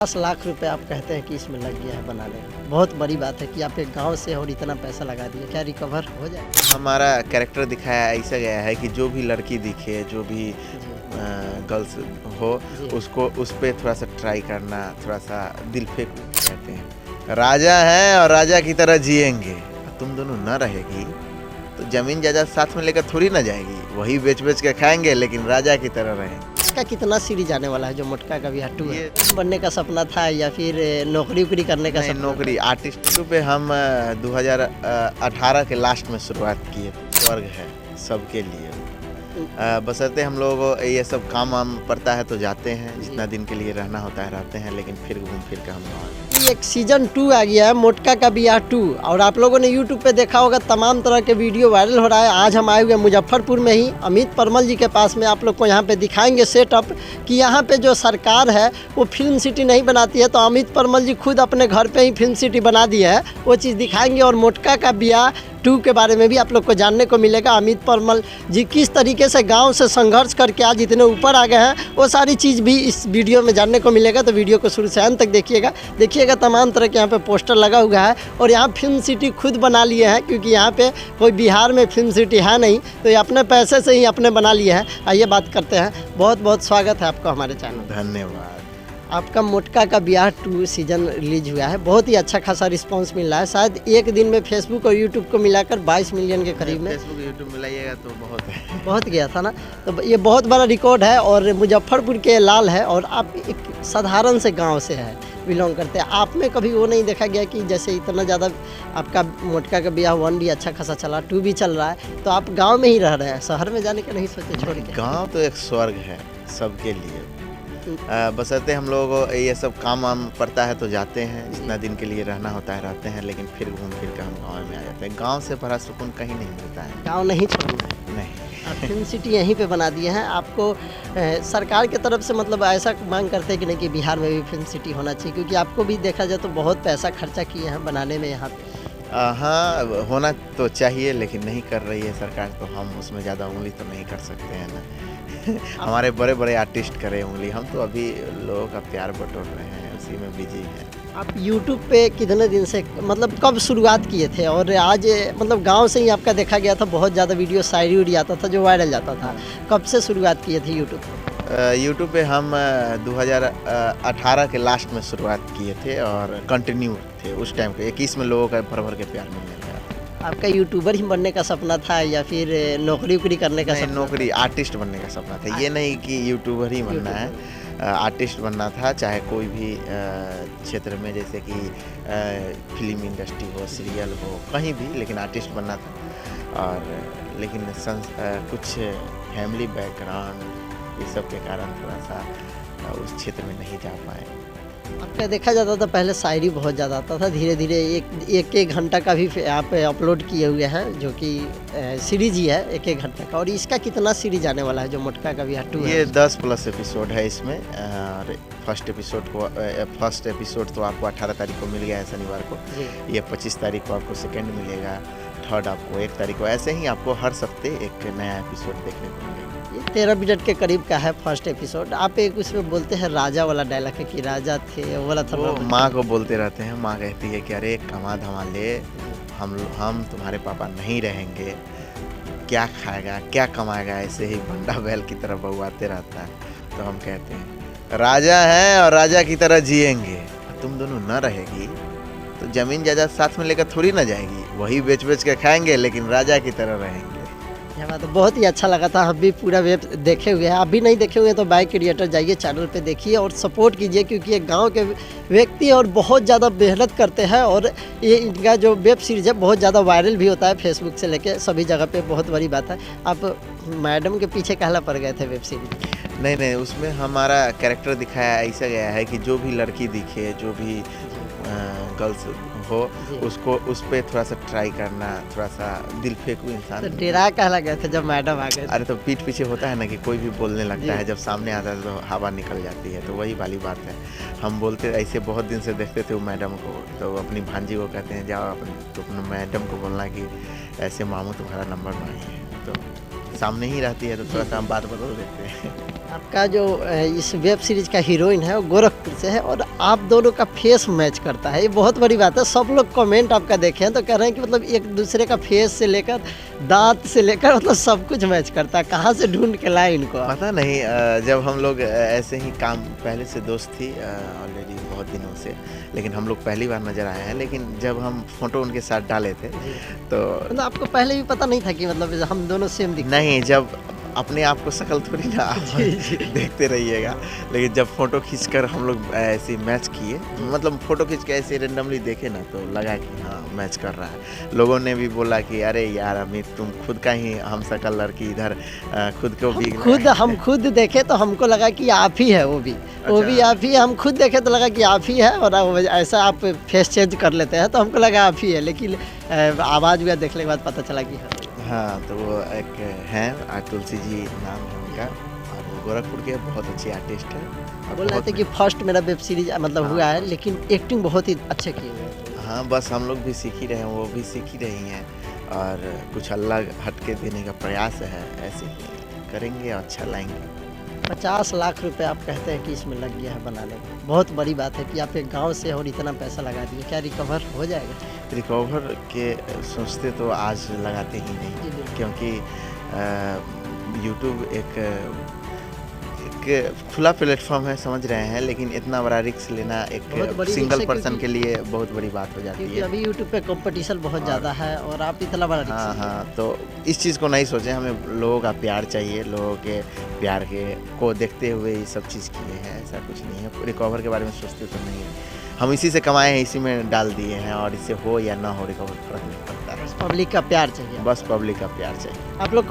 10 लाख रुपए आप कहते हैं कि इसमें लग गया है बनाने में। बहुत बड़ी बात है कि आप एक गांव से और इतना पैसा लगा दिए, क्या रिकवर हो जाए? हमारा कैरेक्टर दिखाया ऐसा गया है कि जो भी लड़की दिखे, जो भी जी गर्ल्स हो, जी। उसको उस पे थोड़ा सा ट्राई करना, थोड़ा सा दिल फेंक कहते हैं। राजा हैं और राजा की तरह जिएंगे। तुम दोनों न रहेगी तो जमीन जायदाद साथ में लेकर थोड़ी ना जाएगी, वही बेच बेच के खाएंगे लेकिन राजा की तरह रहेंगे। इसका कितना सीरीज आने वाला है जो मोटका का भी हट्टू है? ये बनने का सपना था या फिर नौकरी उकरी करने का नहीं, सपना? नौकरी आर्टिस्ट पे हम 2018 के लास्ट में शुरुआत किए थे। स्वर्ग है सबके लिए, बशर्ते हम लोग ये सब काम वाम पड़ता है तो जाते हैं, जितना दिन के लिए रहना होता है रहते हैं, लेकिन फिर घूम फिर के हम लोग एक सीजन 2 आ गया है मोटका का बियाह 2 और आप लोगों ने यूट्यूब पे देखा होगा, तमाम तरह के वीडियो वायरल हो रहा है। आज हम आए हुए मुजफ्फरपुर में ही अमित परमल जी के पास में, आप लोग को यहाँ पे दिखाएंगे सेटअप कि यहाँ पे जो सरकार है वो फिल्म सिटी नहीं बनाती है, तो अमित परमल जी खुद अपने घर पे ही फिल्म सिटी बना दी है, वो चीज़ दिखाएंगे। और मोटका का बियाह 2 के बारे में भी आप लोग को जानने को मिलेगा। अमित परमल जी किस तरीके से गांव से संघर्ष करके आज इतने ऊपर आ गए हैं, वो सारी चीज़ भी इस वीडियो में जानने को मिलेगा। तो वीडियो को शुरू से अंत तक देखिएगा। तमाम तरह के यहाँ पे पोस्टर लगा हुआ है और यहाँ फिल्म सिटी खुद बना लिए हैं, क्योंकि यहाँ पे कोई बिहार में फिल्म सिटी है नहीं, तो ये अपने पैसे से ही अपने बना लिए हैं। आइए बात करते हैं। बहुत बहुत स्वागत है आपका हमारे चैनल। धन्यवाद। आपका मोटका का बियाह 2 सीजन रिलीज हुआ है, बहुत ही अच्छा खासा रिस्पांस मिल रहा है। शायद एक दिन में फेसबुक और यूट्यूब को मिलाकर 22 मिलियन के करीब में फेसबुक यूट्यूब मिलाइएगा तो बहुत है। बहुत गया था ना, तो ये बहुत बड़ा रिकॉर्ड है। और मुजफ्फरपुर के लाल है और आप एक साधारण से गांव से है बिलोंग करते हैं। आप में कभी वो नहीं देखा गया कि जैसे इतना ज़्यादा आपका मोटका का बियाह 1 भी अच्छा खासा चला, 2 भी चल रहा है, तो आप गांव में ही रह रहे हैं, शहर में जाने का नहीं सोचे छोड़ के? गांव तो एक स्वर्ग है सबके लिए, बशर्ते हम लोग ये सब काम वाम पड़ता है तो जाते हैं, जितना दिन के लिए रहना होता है रहते हैं, लेकिन फिर घूम फिर के हम गाँव में आ जाते हैं। गांव से बड़ा सुकून कहीं नहीं मिलता है। गाँव नहीं छोड़ना है। नहीं, आप फिल्म सिटी यहीं पे बना दिए हैं। आपको सरकार की तरफ से मतलब ऐसा मांग करते हैं कि नहीं कि बिहार में भी फिल्म सिटी होना चाहिए, क्योंकि आपको भी देखा जाए तो बहुत पैसा खर्चा किए हैं बनाने में यहाँ पे? हाँ होना तो चाहिए, लेकिन नहीं कर रही है सरकार, तो हम उसमें ज़्यादा उंगली तो नहीं कर सकते हैं ना। हमारे बड़े बड़े आर्टिस्ट करें उंगली, हम तो अभी लोगों का प्यार बटोर रहे हैं, उसी में बिजी हैं। आप YouTube पे कितने दिन से, मतलब कब शुरुआत किए थे? और आज मतलब गांव से ही आपका देखा गया था, बहुत ज़्यादा वीडियो शायरी उड़ी आता था जो वायरल जाता था, कब से शुरुआत किए थे YouTube पे? यूट्यूब पे हम 2018 के लास्ट में शुरुआत किए थे और कंटिन्यू थे उस टाइम पे। 21 में लोगों का भर भर के प्यार मिलने लगा। आपका यूट्यूबर ही बनने का सपना था या फिर नौकरी उकरी करने का नहीं, सपना? नौकरी आर्टिस्ट बनने का सपना था, ये नहीं कि यूट्यूबर ही बनना है, आर्टिस्ट बनना था। चाहे कोई भी क्षेत्र में, जैसे कि फिल्म इंडस्ट्री हो, सीरियल हो, कहीं भी, लेकिन आर्टिस्ट बनना था। और लेकिन कुछ फैमिली बैकग्राउंड ये सब के कारण थोड़ा सा उस क्षेत्र में नहीं जा पाए। आपका देखा जाता था पहले शायरी बहुत ज़्यादा आता था, धीरे धीरे एक घंटा का भी आप अपलोड किए हुए हैं, जो कि सीरीज ही है 1 घंटा का। और इसका कितना सीरीज आने वाला है जो मोटका का बियाह 2 है? ये 10+ एपिसोड है इसमें। और फर्स्ट एपिसोड तो आपको 18 तारीख को मिल गया है शनिवार को। जी। ये 25 तारीख को आपको सेकंड मिलेगा, थर्ड आपको 1 तारीख को, ऐसे ही आपको हर हफ्ते एक नया एपिसोड देखने को मिलेगा। ये 13 मिनट के करीब का है फर्स्ट एपिसोड। आप एक उसमें बोलते हैं राजा वाला डायलॉग है कि राजा थे, वो वाला था। वो माँ को बोलते रहते हैं, माँ कहती है कि अरे कमा धमा ले, हम तुम्हारे पापा नहीं रहेंगे, क्या खाएगा क्या कमाएगा, ऐसे ही भंडा बैल की तरह बउआते रहता है। तो हम कहते हैं राजा हैं और राजा की तरह जिएंगे। तुम दोनों न रहेगी तो जमीन जायदाद साथ में लेकर थोड़ी ना जाएगी, वही बेच बेच के खाएंगे लेकिन राजा की तरह रहेंगे। यह बात बहुत ही अच्छा लगा था। हम भी पूरा वेब देखे हुए हैं, आप भी नहीं देखे हुए हैं तो बाय क्रिएटर जाइए चैनल पे देखिए और सपोर्ट कीजिए, क्योंकि एक गांव के व्यक्ति और बहुत ज़्यादा मेहनत करते हैं। और ये इनका जो वेब सीरीज़ है बहुत ज़्यादा वायरल भी होता है, फेसबुक से लेके सभी जगह पे, बहुत बड़ी बात है। आप मैडम के पीछे कहला पड़ गए थे वेब सीरीज? नहीं, उसमें हमारा कैरेक्टर दिखाया ऐसा गया है कि जो भी लड़की दिखे, जो भी गर्ल्स हो, उसको उस पे थोड़ा सा ट्राई करना, थोड़ा सा दिल फेंकू इंसान। तो डेरा कहला गए थे जब मैडम आ गए? अरे तो पीठ पीछे होता है ना कि कोई भी बोलने लगता है, जब सामने आता है तो हवा निकल जाती है, तो वही वाली बात है। हम बोलते ऐसे बहुत दिन से देखते थे वो मैडम को, तो अपनी भांजी को कहते हैं जाओ अपने मैडम को बोलना कि ऐसे मामू तुम्हारा नंबर मांगे, तो सामने ही रहती है तो थोड़ा सा हम बात बदल देते हैं। आपका जो इस वेब सीरीज का हीरोइन है वो गोरखपुर से है और आप दोनों का फेस मैच करता है, ये बहुत बड़ी बात है। सब लोग कमेंट आपका देखे हैं तो कह रहे हैं कि मतलब एक दूसरे का फेस से लेकर दांत से लेकर मतलब सब कुछ मैच करता है। कहाँ से ढूंढ के लाए इनको आप? पता नहीं, जब हम लोग ऐसे ही काम, पहले से दोस्त थी ऑलरेडी बहुत दिनों से, लेकिन हम लोग पहली बार नज़र आए हैं। लेकिन जब हम फोटो उनके साथ डाले थे तो मतलब आपको पहले भी पता नहीं था कि मतलब हम दोनों सेम दिखते नहीं, जब अपने आप को शक्ल थोड़ी ना आप देखते रहिएगा, लेकिन जब फोटो खींचकर हम लोग ऐसे मैच किए, मतलब फोटो खींच के ऐसे रेंडमली देखे ना तो लगा कि हाँ मैच कर रहा है। लोगों ने भी बोला कि अरे यार अमित, तुम खुद का ही हम शक्ल लड़की इधर खुद को भी हम खुद देखे तो हमको लगा कि आप ही है, वो भी अच्छा। आप ही। हम खुद देखे तो लगा कि आप ही है और ऐसा आप फेस चेंज कर लेते हैं तो हमको लगा आप ही है, लेकिन आवाज़ भी देखने के बाद पता चला कि हाँ, तो वो एक हैं तुलसी जी नाम है उनका, और वो गोरखपुर के बहुत अच्छे आर्टिस्ट हैं। बोल रहे थे कि फर्स्ट मेरा वेब सीरीज मतलब हुआ है, लेकिन एक्टिंग बहुत ही अच्छे किए हुए हैं। हाँ, बस हम लोग भी सीख ही रहे हैं, वो भी सीख ही रही हैं, और कुछ अलग हटके देने का प्रयास है, ऐसे ही करेंगे और अच्छा लाएंगे। 50 लाख रुपए आप कहते हैं कि इसमें लग गया है बनाने में। बहुत बड़ी बात है कि आप एक गांव से और इतना पैसा लगा दिए, क्या रिकवर हो जाएगा? रिकवर के सोचते तो आज लगाते ही नहीं, क्योंकि यूट्यूब एक खुला प्लेटफॉर्म है, समझ रहे हैं, लेकिन इतना बड़ा रिस्क लेना बहुत एक बड़ी सिंगल रिस्क है, पर्सन के लिए बहुत बड़ी बात हो जाती क्योंकि है। अभी यूट्यूब पे कंपटीशन बहुत ज़्यादा है और आप इतना बड़ा हाँ रिस्क हाँ, तो इस चीज़ को नहीं सोचें, हमें लोगों का प्यार चाहिए, लोगों के प्यार के को देखते हुए ये सब चीज़ किए हैं, ऐसा कुछ नहीं है। रिकवर के बारे में सोचते तो नहीं है, हम इसी से कमाए हैं, इसी में डाल दिए हैं, और इससे हो या ना हो रिकवर फर्क नहीं पड़ता है। पब्लिक का प्यार चाहिए। बस पब्लिक का प्यार चाहिए। आप लोग को